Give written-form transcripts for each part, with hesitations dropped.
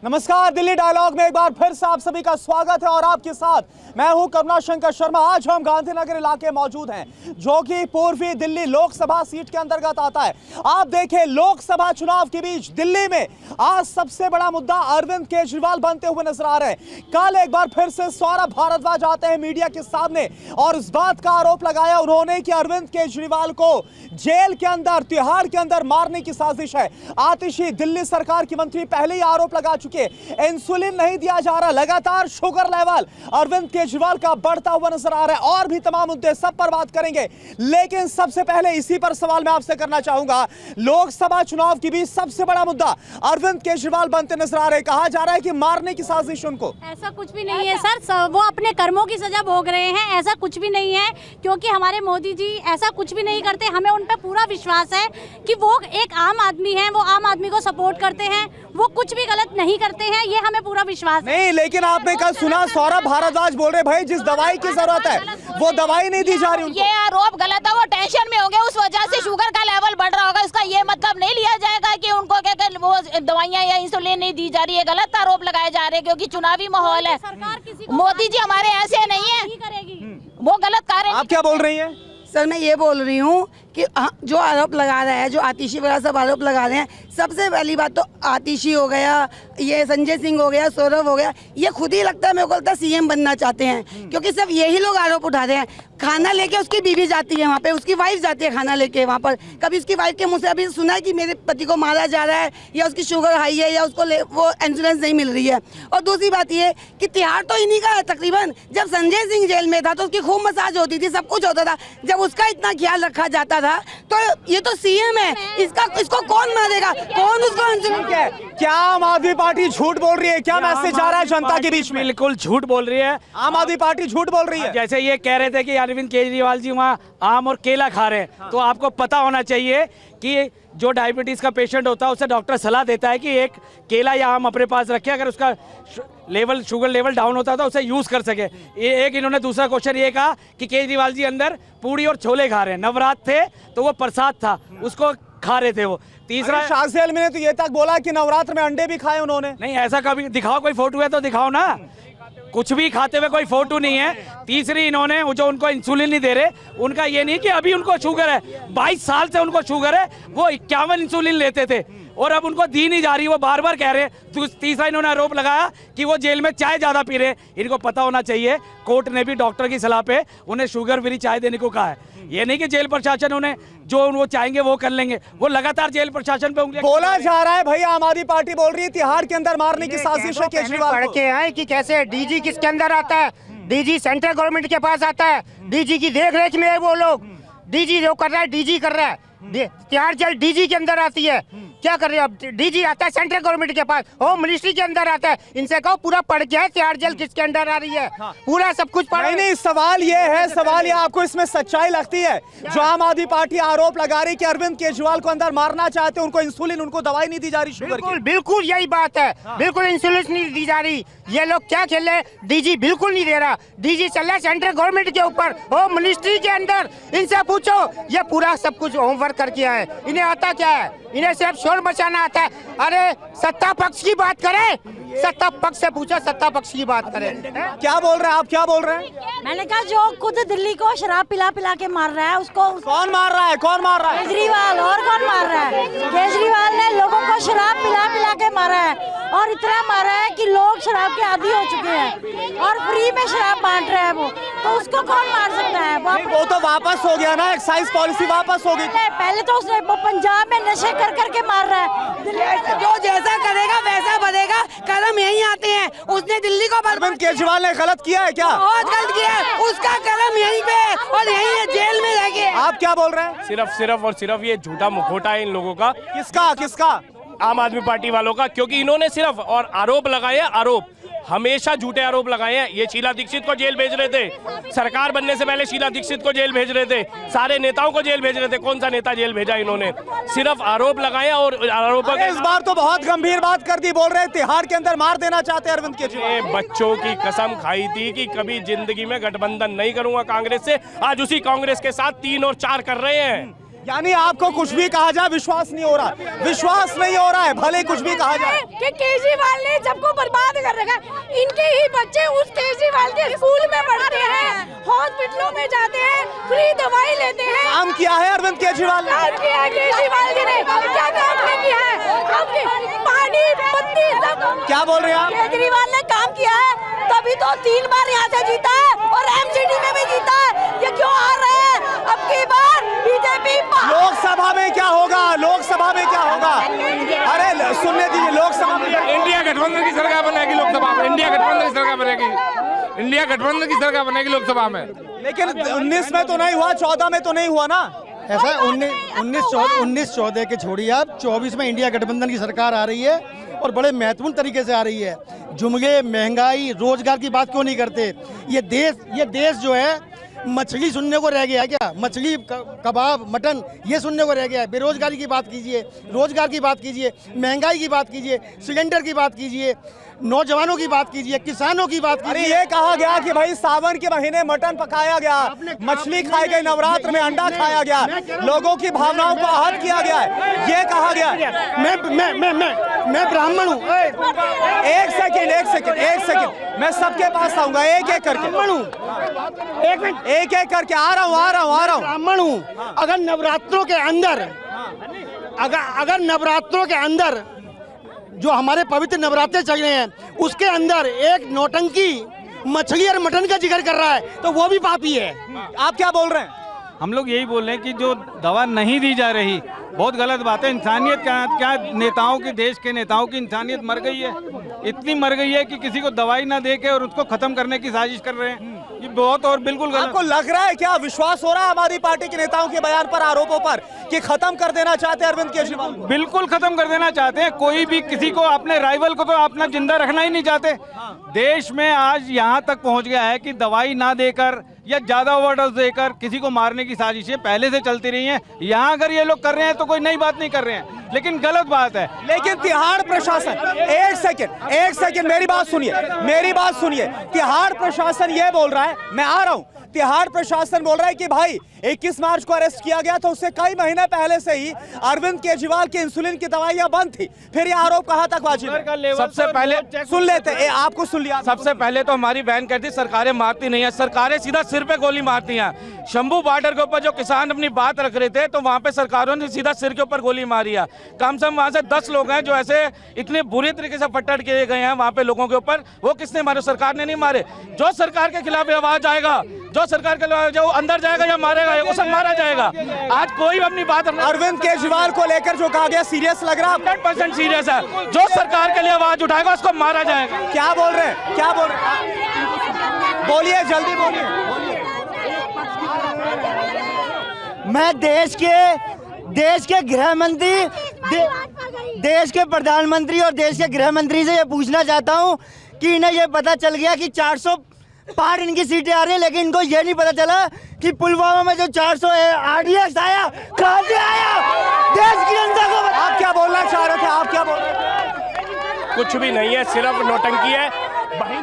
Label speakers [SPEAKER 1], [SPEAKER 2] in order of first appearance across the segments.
[SPEAKER 1] नमस्कार, दिल्ली डायलॉग में एक बार फिर से आप सभी का स्वागत है और आपके साथ मैं हूं करुणा शंकर शर्मा। आज हम गांधीनगर इलाके मौजूद हैं जो कि पूर्वी दिल्ली लोकसभा सीट के अंतर्गत आता है। आप देखें, लोकसभा चुनाव के बीच दिल्ली में आज सबसे बड़ा मुद्दा अरविंद केजरीवाल बनते हुए नजर आ रहे हैं। कल एक बार फिर से सौरभ भारद्वाज आते हैं मीडिया के सामने और इस बात का आरोप लगाया उन्होंने कि अरविंद केजरीवाल को जेल के अंदर, तिहाड़ के अंदर मारने की साजिश है। आतिशी दिल्ली सरकार की मंत्री पहले ही आरोप लगा चुके, इंसुलिन नहीं दिया जा रहा, लगातार शुगर लेवल अरविंद केजरीवाल का बढ़ता हुआ नजर आ रहा है और भी तमाम मुद्दे, सब पर बात करेंगे। लेकिन सबसे पहले इसी पर सवाल मैं आपसे करना चाहूंगा। लोकसभा चुनाव के बीच सबसे बड़ा मुद्दा अरविंद केजरीवाल बनते नजर आ रहे, कहा जा रहा है कि मारने की साजिश उनको।
[SPEAKER 2] ऐसा कुछ भी नहीं है सर, वो अपने कर्मों की सजा भोग रहे हैं। ऐसा कुछ भी नहीं है, क्योंकि हमारे मोदी जी ऐसा कुछ भी नहीं करते। हमें उन पे पूरा विश्वास है कि वो एक आम आदमी है, वो आम आदमी को सपोर्ट करते हैं, वो कुछ भी गलत नहीं करते हैं, ये हमें पूरा विश्वास है।
[SPEAKER 1] नहीं, लेकिन आपने कल सुना सौरभ भारद्वाज बोल रहे भाई जिस दवाई की जरूरत है वो दवाई नहीं दी जा रही उनको।
[SPEAKER 3] ये आरोप गलत है, वो टेंशन में हो गए, उस वजह से शुगर का लेवल बढ़ रहा होगा। इसका ये मतलब नहीं लिया जाएगा कि उनको क्या वो दवाइयाँ या इंसुलिन नहीं दी जा रही है। गलत आरोप लगाए जा रहे हैं क्योंकि चुनावी माहौल है। मोदी जी हमारे ऐसे नहीं है, वो गलत कार्य।
[SPEAKER 1] आप क्या बोल रही हैं?
[SPEAKER 4] सर मैं ये बोल रही हूँ कि जो आरोप लगा रहा है, जो आतिशी वगैरह सब आरोप लगा रहे हैं, सबसे पहली बात तो आतिशी हो गया, ये संजय सिंह हो गया, सौरभ हो गया, ये खुद ही लगता है, मेरे को लगता है सीएम बनना चाहते हैं, क्योंकि सब यही लोग आरोप उठा रहे हैं। खाना लेके उसकी बीवी जाती है वहाँ पे, उसकी वाइफ जाती है खाना लेके वहाँ पर। कभी उसकी वाइफ के मुँह से अभी सुना है कि मेरे पति को मारा जा रहा है, या उसकी शुगर हाई है, या उसको वो इंश्योरेंस नहीं मिल रही है। और दूसरी बात ये कि तिहाड़ तो इन्हीं का है तकरीबन। जब संजय सिंह जेल में था तो उसकी खूब मसाज होती थी, सब कुछ होता था। जब उसका इतना ख्याल रखा जाता था तो ये तो सीएम है, इसको कौन मारेगा, कौन उसको
[SPEAKER 1] क्या आम आदमी पार्टी झूठ बोल रही है? क्या मैसेज जा रहा है जनता के बीच में?
[SPEAKER 5] बिल्कुल झूठ बोल रही है।
[SPEAKER 1] आम आदमी पार्टी झूठ बोल रही है।
[SPEAKER 5] जैसे ये कह रहे थे कि अरविंद केजरीवाल जी वहाँ आम और केला खा रहे हैं, तो आपको पता होना चाहिए कि जो डायबिटीज का पेशेंट होता है उसे डॉक्टर सलाह देता है कि एक केला या आम अपने पास रखे, अगर उसका शुगर लेवल डाउन होता है तो उसे यूज कर सके। ये एक इन्होंने दूसरा क्वेश्चन ये कहा कि केजरीवाल जी अंदर पूड़ी और छोले खा रहे हैं। नवरात्र थे तो वो प्रसाद था, उसको खा रहे थे वो। तीसरा
[SPEAKER 1] शाहजी आलमी ने तो ये तक बोला कि नवरात्र में अंडे भी खाए उन्होंने।
[SPEAKER 5] नहीं, ऐसा कभी दिखाओ, कोई फोटो है तो दिखाओ ना, कुछ भी खाते हुए कोई फोटो नहीं है। तीसरी इन्होंने जो उनको इंसुलिन नहीं दे रहे, उनका ये नहीं कि अभी उनको शुगर है, 22 साल से उनको शुगर है, वो 51 इंसुलिन लेते थे और अब उनको दी नहीं जा रही, वो बार बार कह रहे हैं। तीसरा इन्होंने आरोप लगाया कि वो जेल में चाय ज्यादा पी रहे हैं। इनको पता होना चाहिए कोर्ट ने भी डॉक्टर की सलाह पे उन्हें शुगर फ्री चाय देने को कहा है। ये नहीं कि जेल प्रशासन उन्हें जो वो चाहेंगे वो कर लेंगे, वो लगातार जेल प्रशासन पे उंगलियां
[SPEAKER 1] बोला जा रहा है। भाई आम आदमी पार्टी बोल रही है तिहाड़ के अंदर मारने की साजिश है केजरीवाल
[SPEAKER 6] पढ़ के हैं कि कैसे डीजी किसके अंदर आता है, डीजी सेंट्रल गवर्नमेंट के पास आता है, डीजी की देख रेख में है वो लोग। डीजी जो कर रहा है, डीजी कर रहा है, तिहाड़ जेल डीजी के अंदर आती है। क्या कर रहे हैं अब? डीजी आता है सेंट्रल गवर्नमेंट के पास, होम मिनिस्ट्री के अंदर आता है। इनसे कहो पूरा पढ़ के है तिहाड़ जेल किसके अंदर आ रही है, पूरा सब कुछ पढ़।
[SPEAKER 1] नहीं, सवाल ये है, सवाल ये आपको इसमें सच्चाई लगती है जो आम आदमी पार्टी आरोप लगा रही कि अरविंद केजरीवाल को अंदर मारना चाहते हैं, उनको इंसुलिन, उनको दवाई नहीं दी जा रही शुगर की।
[SPEAKER 6] बिल्कुल यही बात है, बिल्कुल इंसुलिन नहीं दी जा रही। ये लोग क्या खेल रहे, डीजी बिल्कुल नहीं दे रहा, डीजी चल रहा है सेंट्रल गवर्नमेंट के ऊपर, होम मिनिस्ट्री के अंदर। इनसे पूछो, ये पूरा सब कुछ होमवर्क करके आए, इन्हें आता क्या है? इन्हें सिर्फ शोर मचाना आता है। अरे सत्ता पक्ष की बात करें, सत्ता पक्ष से पूछो, सत्ता पक्ष की बात करें।
[SPEAKER 1] क्या बोल रहे हैं आप, क्या बोल रहे हैं?
[SPEAKER 2] मैंने कहा जो खुद दिल्ली को शराब पिला पिला के मार रहा है उसको
[SPEAKER 1] कौन मार रहा है? कौन मार रहा है?
[SPEAKER 2] केजरीवाल। और कौन मार रहा है? केजरीवाल ने लोगों को शराब पिला पिला के मारा है, और इतना मारा है कि लोग शराब के आदी हो चुके हैं और फ्री में शराब बांट रहा है वो, तो उसको कौन मार सकता है?
[SPEAKER 1] वो तो वापस हो गया ना, एक्साइज पॉलिसी वापस हो गई।
[SPEAKER 2] पहले तो उसने पंजाब में नशे कर करके मार रहा है।
[SPEAKER 4] जो जैसा करेगा वैसा बनेगा, कदम यही आते हैं। उसने दिल्ली को
[SPEAKER 1] अरविंद केजरीवाल ने गलत किया है क्या?
[SPEAKER 4] बहुत गलत किया है, उसका कदम यहीं पे और यहीं है, जेल में रह गए।
[SPEAKER 1] आप क्या बोल रहे हैं?
[SPEAKER 5] सिर्फ और सिर्फ ये झूठा मुखौटा है इन लोगों का।
[SPEAKER 1] किसका?
[SPEAKER 5] आम आदमी पार्टी वालों का, क्योंकि इन्होंने सिर्फ और आरोप लगाए, आरोप हमेशा झूठे आरोप लगाए हैं। ये शीला दीक्षित को जेल भेज रहे थे, सरकार बनने से पहले शीला दीक्षित को जेल भेज रहे थे, सारे नेताओं को जेल भेज रहे थे। कौन सा नेता जेल भेजा इन्होंने? सिर्फ आरोप लगाए और आरोपों
[SPEAKER 1] इस बार तो बहुत गंभीर बात कर दी, बोल रहे तिहाड़ के अंदर मार देना चाहते हैं अरविंद केजरीवाल।
[SPEAKER 5] बच्चों की कसम खाई थी कि कभी जिंदगी में गठबंधन नहीं करूंगा कांग्रेस से, आज उसी कांग्रेस के साथ 3 और 4 कर रहे हैं।
[SPEAKER 1] यानी आपको कुछ भी कहा जाए विश्वास नहीं हो रहा, विश्वास नहीं हो रहा है, भले कुछ भी कहा जाए।
[SPEAKER 2] कि केजरीवाल ने जब
[SPEAKER 7] उस केजरीवाल के स्कूल में पढ़ते हैं, हॉस्पिटलों में जाते हैं, फ्री दवाई लेते हैं।
[SPEAKER 1] काम किया है अरविंद केजरीवाल ने?
[SPEAKER 7] काम किया है केजरीवाल जी ने, क्या काम नहीं किया है? पानी बत्ती सब
[SPEAKER 1] क्या बोल रहे हैं आप?
[SPEAKER 7] केजरीवाल ने काम किया है, तभी तो 3 बार यहाँ से जीता है और एमसीडी में भी जीता है। ये क्यों आ रहे हैं अब की बार बीजेपी?
[SPEAKER 1] लोकसभा में क्या होगा? लोकसभा में क्या होगा? अरे सुनने दीजिए, लोकसभा में
[SPEAKER 8] इंडिया गठबंधन की सरकार बनेगी लोकसभा में। इंडिया गठबंधन की सरकार बनेगी। इंडिया गठबंधन की सरकार बनेगी लोकसभा में।
[SPEAKER 1] लेकिन 19 में तो नहीं हुआ, 14 में तो नहीं हुआ ना।
[SPEAKER 9] ऐसा 19-14 के छोड़िए आप, 24 में इंडिया गठबंधन की सरकार आ रही है और बड़े महत्वपूर्ण तरीके से आ रही है। जुमगे, महंगाई, रोजगार की बात क्यों नहीं करते? ये देश जो है मछली सुनने को रह गया है क्या? मछली, कबाब, मटन ये सुनने को रह गया है। बेरोजगारी की बात कीजिए, रोजगार की बात कीजिए, महंगाई की बात कीजिए, सिलेंडर की बात कीजिए, नौजवानों की बात कीजिए, किसानों की बात
[SPEAKER 1] अरे
[SPEAKER 9] कीजिए।
[SPEAKER 1] ये कहा गया कि भाई सावन के महीने मटन पकाया गया, मछली खाई गई, नवरात्र में अंडा खाया गया, लोगों की भावनाओं को आहत किया गया है, ये कहा गया।
[SPEAKER 9] मैं ब्राह्मण हूँ।
[SPEAKER 1] एक सेकंड, मैं सबके पास आऊंगा एक एक करके। एक एक करके आ रहा हूँ।
[SPEAKER 9] ब्राह्मण हूँ। अगर नवरात्रों के अंदर जो हमारे पवित्र नवरात्रे चल रहे हैं उसके अंदर एक नौटंकी मछली और मटन का जिक्र कर रहा है तो वो भी पापी है।
[SPEAKER 1] आप क्या बोल रहे हैं?
[SPEAKER 5] हम लोग यही बोल रहे हैं कि जो दवा नहीं दी जा रही बहुत गलत बात है। इंसानियत क्या नेताओं की, देश के नेताओं की इंसानियत मर गई है, इतनी मर गई है कि किसी को दवाई ना दे के और उसको खत्म करने की साजिश कर रहे हैं। ये बहुत और बिल्कुल गलत।
[SPEAKER 1] आपको लग रहा है क्या, विश्वास हो रहा है आम आदमी पार्टी के नेताओं के बयान पर, आरोपों पर कि खत्म कर देना चाहते हैं अरविंद केजरीवाल को?
[SPEAKER 5] बिल्कुल खत्म कर देना चाहते हैं। कोई भी किसी को, अपने राइवल को तो अपना जिंदा रखना ही नहीं चाहते। देश में आज यहाँ तक पहुँच गया है कि दवाई ना देकर या ज्यादा ओवरडोज देकर किसी को मारने की साजिशें पहले से चलती रही हैं। यहाँ अगर ये लोग कर रहे हैं तो कोई नई बात नहीं कर रहे हैं, लेकिन गलत बात है।
[SPEAKER 1] लेकिन तिहाड़ प्रशासन, एक सेकंड मेरी बात सुनिए। तिहाड़ प्रशासन ये बोल रहा है, मैं आ रहा हूं, तिहाड़ प्रशासन बोल रहा है कि भाई 21 मार्च को अरेस्ट किया गया तो उससे कई महीने पहले से ही अरविंद केजरीवाल की इंसुलिन की दवाइयां बंद थी। फिर ये आरोप कहां तक वाजिब है?
[SPEAKER 5] सबसे पहले
[SPEAKER 1] सुन लेते, आपको सुन लिया।
[SPEAKER 8] सबसे पहले तो हमारी बहन कहती सरकारें मारती नहीं है, सरकारें सीधा सिर पे गोली मारती हैं। शंभू बॉर्डर के ऊपर जो किसान अपनी बात रख रहे थे तो वहां पे सरकारों ने सीधा सिर के ऊपर गोली मारी है। कम से कम वहां से 10 लोग हैं जो ऐसे इतने बुरी तरीके से फट्टड़ किए गए हैं वहां पे लोगों के ऊपर। वो किसने मारे? सरकार ने नहीं मारे। जो सरकार के खिलाफ आवाज आएगा, जो सरकार के खिलाफ जो अंदर जाएगा या मारेगा, उसे मारा जाएगा। आज कोई अपनी बात,
[SPEAKER 1] अरविंद केजरीवाल को लेकर जो कहा गया सीरियस लग रहा है?
[SPEAKER 8] 100% सीरियस है। जो सरकार के लिए आवाज उठाएगा उसको मारा जाएगा।
[SPEAKER 1] क्या बोल रहे हैं? बोलिए, जल्दी बोलिए।
[SPEAKER 10] मैं देश के गृह मंत्री, देश के प्रधानमंत्री और देश के गृह मंत्री से ये पूछना चाहता हूँ कि इन्हें ये पता चल गया कि 400 पार इनकी सीटें आ रही है, लेकिन इनको ये नहीं पता चला कि पुलवामा में जो 400 RDX आया कहाँ से आया? देश की जनता को
[SPEAKER 1] आप क्या बोलना चाह रहे थे? आप क्या बोल रहे थे?
[SPEAKER 8] कुछ भी नहीं है, सिर्फ नौटंकी है।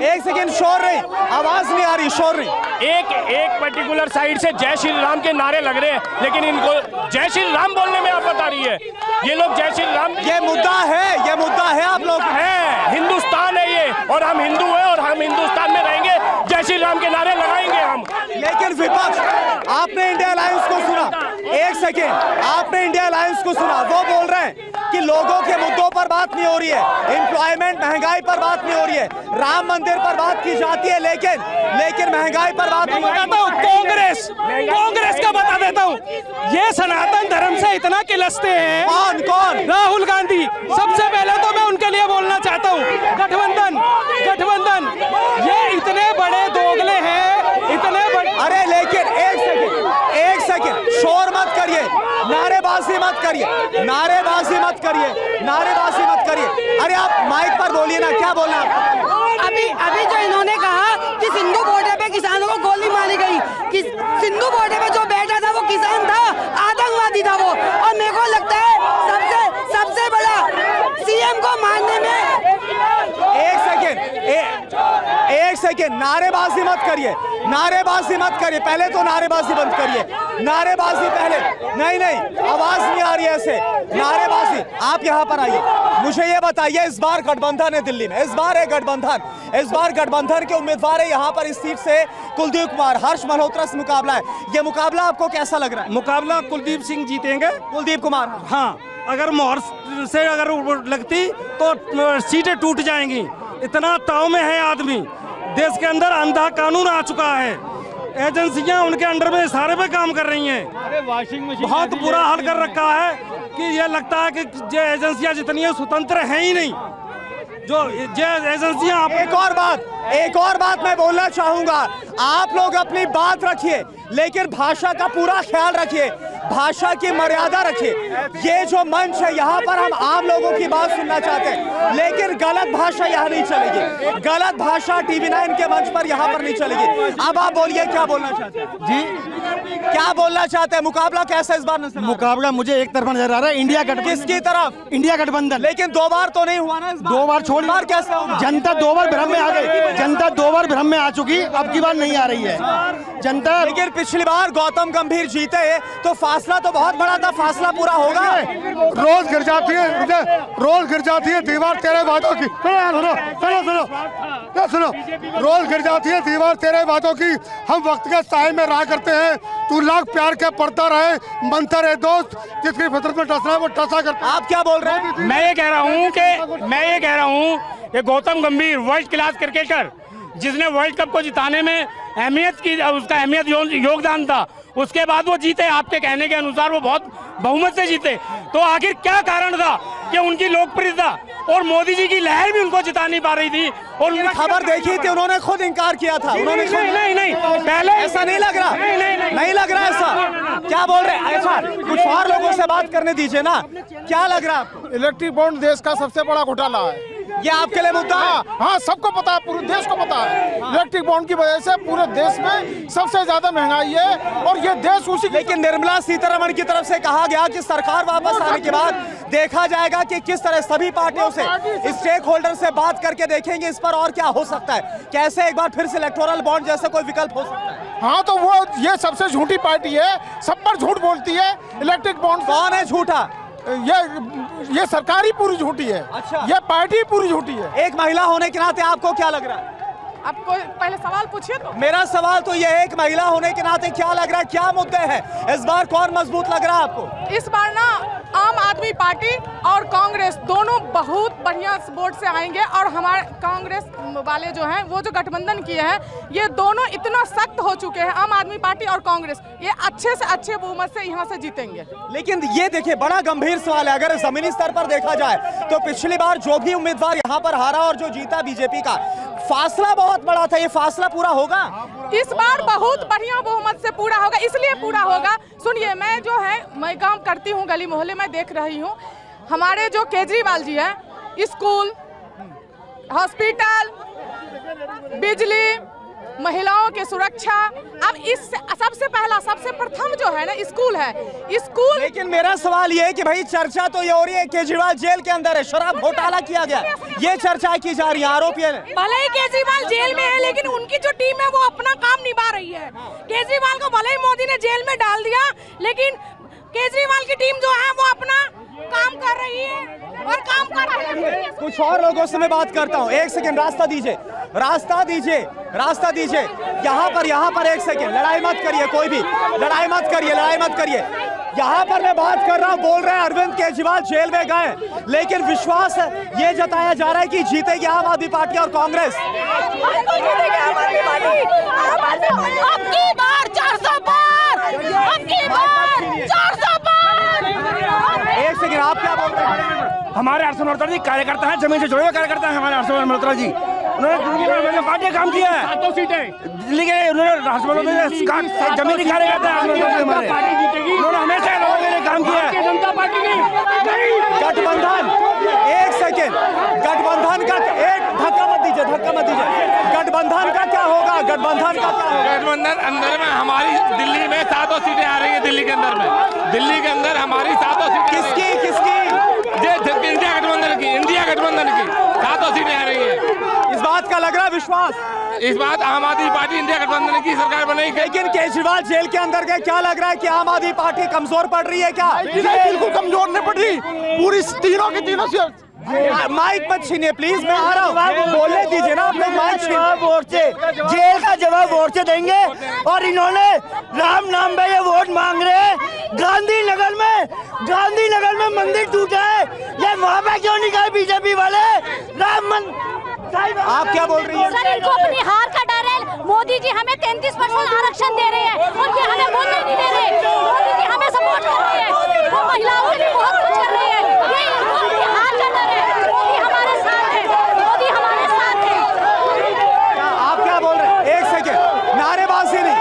[SPEAKER 1] एक सेकंड, शोर नहीं, आवाज नहीं आ रही, शोर नहीं।
[SPEAKER 8] एक पर्टिकुलर साइड से जय श्री राम के नारे लग रहे हैं, लेकिन इनको जय श्री राम बोलने में आफत आ रही है। ये लोग जय श्री राम,
[SPEAKER 1] ये मुद्दा है आप लोग
[SPEAKER 8] है, हिंदुस्तान है ये, और हम हिंदू हैं और हम हिंदुस्तान में रहेंगे। जय श्री राम के नारे लगाएंगे हम।
[SPEAKER 1] लेकिन विपक्ष, आपने इंडिया अलायंस को सुना? एक सेकेंड, आपने इंडिया अलायंस को सुना? वो बोल रहे हैं कि लोगों के मुद्दों पर बात नहीं हो रही है, एम्प्लॉयमेंट, महंगाई पर बात नहीं हो रही है, राम मंदिर पर बात की जाती है, लेकिन महंगाई पर बात नहीं।
[SPEAKER 5] बताता हूँ, कांग्रेस का बता देता हूँ, ये सनातन धर्म से इतना किलसते हैं।
[SPEAKER 1] कौन?
[SPEAKER 5] राहुल गांधी। सबसे पहले तो मैं उनके लिए बोलना चाहता हूँ, गठबंधन, ये इतने बड़े दोगले हैं, इतने बड़े।
[SPEAKER 1] अरे लेकिन एक सेकंड, शोर मत करिए, नारेबाजी मत करिए। अरे आप माइक पर बोलिए ना, क्या बोलना?
[SPEAKER 4] अभी जो इन्होंने कहा कि सिंधु बॉर्डर पे किसानों को गोली मारी गई, कि सिंधु बॉर्डर पे जो बैठा था वो किसान था, आतंकवादी था वो। और मेरे को लगता है सबसे बड़ा सीएम को मारने में।
[SPEAKER 1] एक सेकेंड, नारेबाजी मत करिए, नारेबाजी मत करिए, पहले तो नारेबाजी बंद करिए, नारेबाजी पहले, नहीं नहीं आवाज नहीं आ रही है ऐसे, नारेबाजी। आप यहाँ पर आइए, मुझे ये बताइए, इस बार गठबंधन है दिल्ली में, इस बार है गठबंधन, इस बार गठबंधन के उम्मीदवार है यहाँ पर इस सीट से कुलदीप कुमार, हर्ष मल्होत्रा से मुकाबला है। ये मुकाबला आपको कैसा लग रहा है?
[SPEAKER 11] मुकाबला कुलदीप सिंह जीतेंगे।
[SPEAKER 1] कुलदीप कुमार,
[SPEAKER 11] हाँ, अगर मोहर से अगर लगती तो सीटें टूट जाएंगी। इतना ताव में है आदमी, देश के अंदर अंधा कानून आ चुका है, एजेंसियां उनके अंडर में इशारे पे काम कर रही हैं। बहुत बुरा हाल कर रखा है कि ये लगता है कि जो एजेंसियां जितनी है स्वतंत्र हैं ही नहीं। जो एजेंसियां
[SPEAKER 1] एक और बात मैं बोलना चाहूंगा, आप लोग अपनी बात रखिए लेकिन भाषा का पूरा ख्याल रखिए, भाषा की मर्यादा रखिए। ये जो मंच है यहाँ पर हम आम लोगों की बात सुनना चाहते हैं, लेकिन गलत भाषा यहाँ नहीं चलेगी, गलत भाषा TV9 के मंच पर यहाँ पर नहीं चलेगी। अब आप बोलिए, क्या बोलना चाहते हैं जी, क्या बोलना चाहते हैं? मुकाबला कैसा इस बार नजर?
[SPEAKER 9] मुकाबला मुझे एक तरफा नजर आ रहा है, इंडिया गठबंधन।
[SPEAKER 1] किसकी तरफ?
[SPEAKER 9] इंडिया गठबंधन।
[SPEAKER 1] लेकिन 2 बार तो नहीं हुआ ना इस बार?
[SPEAKER 9] 2 बार छोड़,
[SPEAKER 1] बार कैसे होगा?
[SPEAKER 9] जनता 2 बार भ्रम में आ गई, जनता 2 बार भ्रम में आ चुकी, अब की बार नहीं आ रही है जनता।
[SPEAKER 1] लेकिन पिछली बार गौतम गंभीर जीते तो फासला तो बहुत बड़ा था, फासला पूरा होगा।
[SPEAKER 9] रोज गिर जाती है दीवार तेरे वादों की, सुनो, रोज गिर जाती है दीवार तेरे वादों की। हम वक्त के साए में रहा करते हैं, तू लाख प्यार के पड़ता रहे, मंतर है दोस्त, जिसकी फितरत में टसना वो टसा करता।
[SPEAKER 1] आप क्या बोल रहे हैं?
[SPEAKER 5] मैं ये कह रहा हूँ कि गौतम गंभीर वर्ल्ड क्लास क्रिकेटर, जिसने वर्ल्ड कप को जिताने में अहमियत की, उसका अहमियत योगदान था, उसके बाद वो जीते, आपके कहने के अनुसार वो बहुत बहुमत से जीते, तो आखिर क्या कारण था कि उनकी लोकप्रियता और मोदी जी की लहर भी उनको जिता नहीं पा रही थी? और
[SPEAKER 1] उन्होंने खबर देखी थी, उन्होंने खुद इनकार किया था, उन्होंने
[SPEAKER 5] नहीं पहले
[SPEAKER 1] ऐसा नहीं लग रहा, नहीं लग रहा ऐसा। क्या बोल रहे हैं? ऐसा कुछ और लोगों से बात करने दीजिए ना, क्या लग रहा है आपको?
[SPEAKER 12] इलेक्ट्रिक बॉन्ड देश का सबसे बड़ा घोटाला है,
[SPEAKER 1] ये आपके लिए मुद्दा है?
[SPEAKER 12] हाँ, सबको पता है, पूरे देश को पता है। इलेक्ट्रिक बॉन्ड की वजह से पूरे देश में सबसे ज्यादा महंगाई है और ये देश उसी।
[SPEAKER 1] लेकिन निर्मला सीतारमण की तरफ से कहा गया कि सरकार वापस आने के बाद देखा जाएगा कि किस तरह सभी पार्टियों से, स्टेक होल्डर से बात करके देखेंगे इस पर और क्या हो सकता है, कैसे एक बार फिर से इलेक्टोरल बॉन्ड जैसे कोई विकल्प हो सकता है।
[SPEAKER 12] हाँ, तो वो ये सबसे झूठी पार्टी है, सब पर झूठ बोलती है। इलेक्ट्रिक बॉन्ड
[SPEAKER 1] कौन है झूठा?
[SPEAKER 12] ये सरकार ही पूरी झूठी है।
[SPEAKER 1] अच्छा,
[SPEAKER 12] ये पार्टी पूरी झूठी है।
[SPEAKER 1] एक महिला होने के नाते आपको क्या लग रहा है?
[SPEAKER 7] आपको पहले सवाल पूछिए तो।
[SPEAKER 1] मेरा सवाल तो यह है, एक महिला होने के नाते क्या लग रहा है, क्या मुद्दे हैं इस बार, कौन मजबूत लग रहा है आपको?
[SPEAKER 7] इस बार ना आम आदमी पार्टी और कांग्रेस दोनों बहुत बढ़िया वोट से आएंगे, और हमारे कांग्रेस वाले जो हैं वो जो गठबंधन किए हैं, ये दोनों इतना सख्त हो चुके हैं, आम आदमी पार्टी और कांग्रेस, ये अच्छे से अच्छे बहुमत से यहाँ से जीतेंगे।
[SPEAKER 1] लेकिन ये देखिए, बड़ा गंभीर सवाल है, अगर जमीनी स्तर पर देखा जाए तो पिछली बार जो भी उम्मीदवार यहाँ पर हारा और जो जीता बीजेपी का, फासला बहुत बड़ा था, ये फासला पूरा होगा?
[SPEAKER 7] इस बार बहुत बढ़िया बहुमत से पूरा होगा। इसलिए पूरा होगा, सुनिए, मैं जो है मैं काम करती हूँ गली मोहल्ले में, देख रही हूँ हमारे जो केजरीवाल जी हैं, स्कूल, हॉस्पिटल, बिजली, महिलाओं की सुरक्षा, अब इस सबसे पहला सबसे प्रथम जो है ना स्कूल है, स्कूल।
[SPEAKER 1] लेकिन मेरा सवाल ये है कि भाई चर्चा तो ये हो रही है केजरीवाल जेल के अंदर है, शराब घोटाला किया गया, ये चर्चा की जा रही है, आरोप ये है।
[SPEAKER 7] भले ही केजरीवाल जेल में है, लेकिन उनकी जो टीम है वो अपना काम निभा रही है। केजरीवाल को भले ही मोदी ने जेल में डाल दिया, लेकिन केजरीवाल की टीम जो है वो अपना काम कर रही है और काम कर रही है।
[SPEAKER 1] कुछ और लोगों से मैं बात करता हूँ, एक सेकंड रास्ता दीजिए, रास्ता दीजिए, रास्ता दीजिए। यहाँ पर एक सेकंड, लड़ाई मत करिए, कोई भी लड़ाई मत करिए, लड़ाई मत करिए। यहाँ पर मैं बात कर रहा हूँ, बोल रहे हैं अरविंद केजरीवाल जेल में गए, लेकिन विश्वास ये जताया जा रहा है कि जीतेगी आम आदमी पार्टी और कांग्रेस।
[SPEAKER 3] अबकी बार 400 पार, अबकी बार 400 पार।
[SPEAKER 1] एक सेकंड, आप क्या बोल रहे हैं?
[SPEAKER 11] हमारे हर्ष मल्होत्रा जी कार्यकर्ता हैं, जमीन से जुड़े हुए कार्यकर्ता हैं हमारे हर्ष मल्होत्रा जी। उन्होंने पार्टी काम किया है, 7 सीटें दिल्ली के, उन्होंने हर्ष मल्होत्रा जी जमीनी कार्यकर्ता है हमारे, उन्होंने हमेशा लोगों के लिए काम किया है। जनता पार्टी की
[SPEAKER 1] गठबंधन, एक सेकंड, गठबंधन का एक धक्का मत दीजिए, गठबंधन का क्या होगा? गठबंधन का क्या होगा?
[SPEAKER 8] गठबंधन अंदर में हमारी दिल्ली में 7 सीटें आ रही है, दिल्ली के अंदर में, दिल्ली के अंदर हमारी 7 सीटें।
[SPEAKER 1] किसकी?
[SPEAKER 8] इंडिया गठबंधन की 7 सीटें आ रही है।
[SPEAKER 1] इस बार बात का लग रहा है विश्वास?
[SPEAKER 8] इस बात आम आदमी पार्टी इंडिया गठबंधन की सरकार बनेगी।
[SPEAKER 1] लेकिन केजरीवाल जेल के अंदर गए, क्या लग रहा है कि आम आदमी पार्टी कमजोर पड़ रही है क्या?
[SPEAKER 12] बिल्कुल कमजोर नहीं पड़ रही, पूरी तीनों की तीनों से।
[SPEAKER 1] माइक मत छीनिए प्लीज, मैं आ रहा हूँ, बोलने दीजिए ना, आप लोग माइक छीनिए।
[SPEAKER 10] वोट से जेल का जवाब वोट से देंगे। और इन्होंने राम नाम पे ये वोट मांग रहे हैं। गांधीनगर में मंदिर टूटा है, ये वहाँ पे क्यों नहीं गए बीजेपी वाले?
[SPEAKER 1] आप क्या बोल रही हैं?
[SPEAKER 2] सर इनको अपनी हार का डर है। मोदी जी हमें 33% आरक्षण दे रहे हैं और ये हमें वोट नहीं दे रहे। मोदी जी हमें सपोर्ट कर रहे हैं, वो महिलाओं के लिए बहुत कुछ कर रहे हैं। ये इनको अपनी हार का डर है। मोदी हमारे साथ है, मोदी हमारे साथ है।
[SPEAKER 1] आप क्या बोल रहे हैं? एक सेकेंड, नारेबाजी नहीं,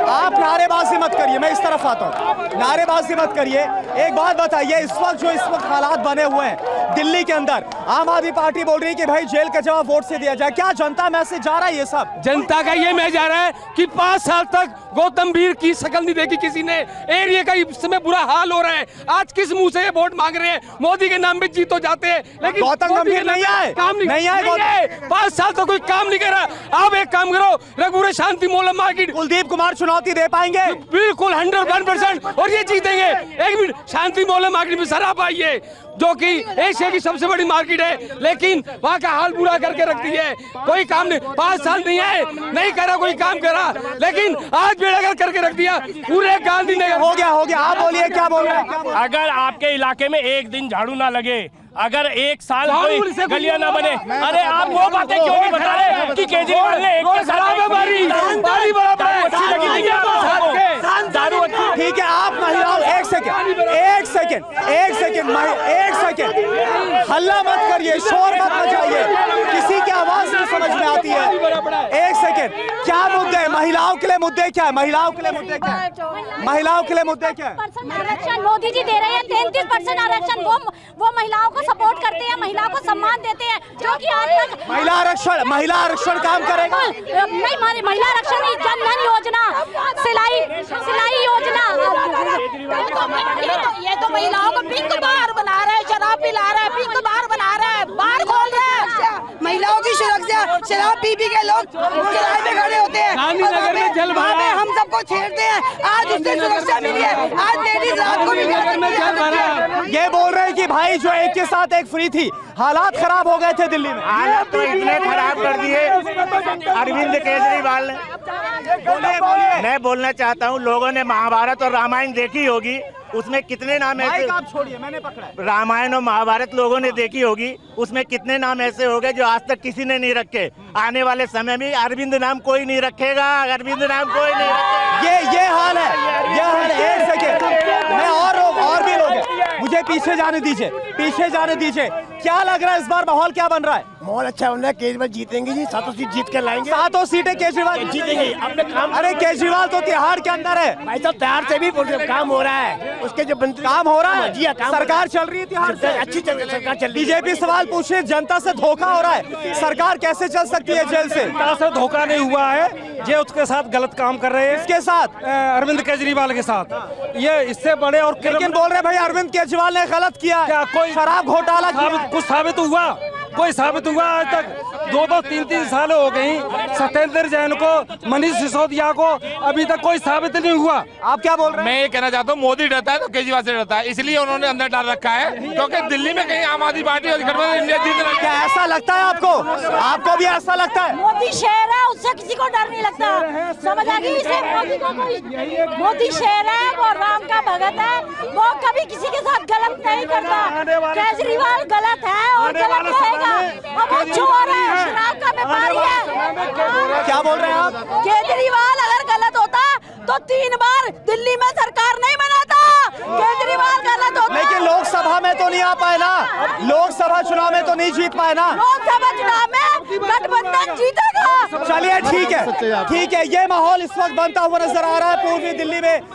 [SPEAKER 1] आप नारेबाजी मत करिए, मैं इस तरफ आता हूँ, नारेबाजी मत करिए। एक बात बताइए, इस वक्त हालात बने हुए हैं दिल्ली के अंदर, आम आदमी पार्टी बोल रही है कि भाई जेल का जवाब वोट से दिया जाए, क्या जनता मैसेज जा रहा है? ये सब
[SPEAKER 5] जनता का ये मैसेज जा रहा है कि 5 साल तक गौतम भीड़ की शक्ल नहीं देखी किसी ने। एरिया का इस समय बुरा हाल हो रहा है। आज किस मुंह से ये वोट मांग रहे हैं? मोदी के नाम पे जीत तो जाते हैं, लेकिन
[SPEAKER 1] गौतम गंभीर नहीं आए,
[SPEAKER 5] काम नहीं आए। 5 साल तो कोई काम नहीं कर रहा। आप एक काम करो, रघुवर शांति मोहल्ला मार्केट
[SPEAKER 1] कुलदीप कुमार चुनौती दे पाएंगे?
[SPEAKER 5] बिल्कुल 101% और ये जीतेंगे। एक मिनट, शांति मोहल्ला मार्केट में शराब आई है जो कि एशिया की सबसे बड़ी मार्केट है, लेकिन वहाँ का हाल बुरा करके रख दिया है। कोई काम नहीं, 5 साल नहीं आए, नहीं करा कोई काम करा, लेकिन आज बेड़ागर करके रख दिया पूरे गांधीनगर।
[SPEAKER 1] हो गया, आप बोलिए, क्या बोल रहे हैं?
[SPEAKER 11] अगर आपके इलाके में एक दिन झाड़ू ना लगे, अगर 1 साल कोई गलियां ना बने, अरे आप वो बातें क्यों नहीं बता रहे कि केजरीवाल ने एक
[SPEAKER 1] ठीक है, आप महिलाओं एक सेकेंड, हल्ला मत करिए, शोर मत मचाइए, किसी की आवाज नहीं समझ में आती है। एक सेकेंड, क्या मुद्दे हैं? महिलाओं के लिए मुद्दे क्या है? महिलाओं के लिए मुद्दे क्या है?
[SPEAKER 2] आरक्षण मोदी जी दे रहे हैं, 33% आरक्षण। वो महिलाओं को सपोर्ट करते हैं, महिलाओं को सम्मान देते हैं, जो कि आज तक
[SPEAKER 1] महिला आरक्षण काम करेगा?
[SPEAKER 2] नहीं, महिला आरक्षण नहीं, जन धन योजना, सिलाई योजना।
[SPEAKER 3] ये तो महिलाओं को पिंक बार बना रहे हैं, शराब पिला रहे हैं, पिंक बार बना रहे हैं, बार खोल रहे हैं।
[SPEAKER 4] महिलाओं की सुरक्षा, शराब पी के लोग किराए पे खड़े होते हैं, वहाँ पे हम सबको छेड़ते हैं। आज उससे सुरक्षा मिली है, आज लेडीज रात को भी
[SPEAKER 1] ये बोल रहे हैं कि भाई जो एक के साथ एक फ्री थी, हालात खराब हो गए थे दिल्ली में।
[SPEAKER 6] हालत तो इतने खराब कर दिए अरविंद केजरीवाल ने।
[SPEAKER 1] बोलिए।
[SPEAKER 6] मैं बोलना चाहता हूँ, लोगों ने महाभारत और रामायण देखी होगी, उसमें कितने नाम ऐसे,
[SPEAKER 1] आप छोड़िए, मैंने पकड़ा है।
[SPEAKER 6] रामायण और महाभारत लोगों ने देखी होगी, उसमें कितने नाम ऐसे हो गए जो आज तक किसी ने नहीं रखे। आने वाले समय में अरविंद नाम कोई नहीं रखेगा, अरविंद नाम कोई नहीं रखेगा।
[SPEAKER 1] ये हाल है। एक सेकेंड, मैं और भी लोग हैं, मुझे पीछे जाने दीजिए। क्या लग रहा है इस बार माहौल क्या बन रहा है?
[SPEAKER 10] माहौल अच्छा बन रहा है। केजरीवाल जीतेंगे जी, 7 सीट जीत कर लाएंगे।
[SPEAKER 1] 7 सीटें केजरीवाल
[SPEAKER 10] जीतेंगे अपने काम।
[SPEAKER 1] अरे केजरीवाल तो तिहाड़ के अंदर है
[SPEAKER 10] भाई साहब, तिहाड़ से भी काम हो रहा है, उसके जो मंत्री
[SPEAKER 1] काम हो रहा है।
[SPEAKER 10] जी हाँ,
[SPEAKER 1] सरकार चल रही है तिहाड़ से,
[SPEAKER 10] अच्छी सरकार चल रही है।
[SPEAKER 1] बीजेपी सवाल पूछ रही है, जनता से धोखा हो रहा है, सरकार कैसे चल सकती है जेल से?
[SPEAKER 11] से धोखा नहीं हुआ है, ये उसके साथ गलत काम कर रहे हैं।
[SPEAKER 1] इसके साथ
[SPEAKER 11] अरविंद केजरीवाल के साथ ये इससे बड़े और
[SPEAKER 1] लेकिन बोल रहे भाई अरविंद केजरीवाल ने गलत किया,
[SPEAKER 11] क्या कोई
[SPEAKER 1] शराब घोटाला किया?
[SPEAKER 11] कुछ साबित हुआ? कोई साबित हुआ? आज तक 2-2, 3-3 साल हो गई सत्येंद्र जैन को, मनीष सिसोदिया को, अभी तक कोई साबित नहीं हुआ।
[SPEAKER 1] आप क्या बोल रहे हैं?
[SPEAKER 8] मैं ये कहना चाहता हूँ, मोदी डरता है तो केजरीवाल से डरता है, इसलिए उन्होंने अंदर डाल रखा है, क्योंकि दिल्ली में कहीं आम आदमी पार्टी और गठबंधन इंडिया जीत रही है।
[SPEAKER 1] क्या ऐसा लगता है आपको भी ऐसा लगता है?
[SPEAKER 2] मोदी शेर है, उससे किसी को डर नहीं लगता, समझ आ गई? इसे मोदी को मोदी शेर है, वो राम का भगत है, वो कभी किसी के साथ गलत नहीं करता। केजरीवाल गलत है और गलत रहेगा, अब वो चोर है, शराब का व्यापारी है।
[SPEAKER 1] क्या बोल रहे हैं आप?
[SPEAKER 2] केजरीवाल अगर गलत होता तो 3 बार दिल्ली में सरकार नहीं बनाता। केजरीवाल गलत होता,
[SPEAKER 1] लेकिन लोकसभा में तो नहीं आ पाए ना, लोकसभा चुनाव में तो नहीं जीत पाए ना।
[SPEAKER 2] लोकसभा चुनाव में गठबंधन जीतेगा।
[SPEAKER 1] चलिए ठीक है, ये माहौल इस वक्त बनता हुआ नजर आ रहा है पूर्वी दिल्ली में।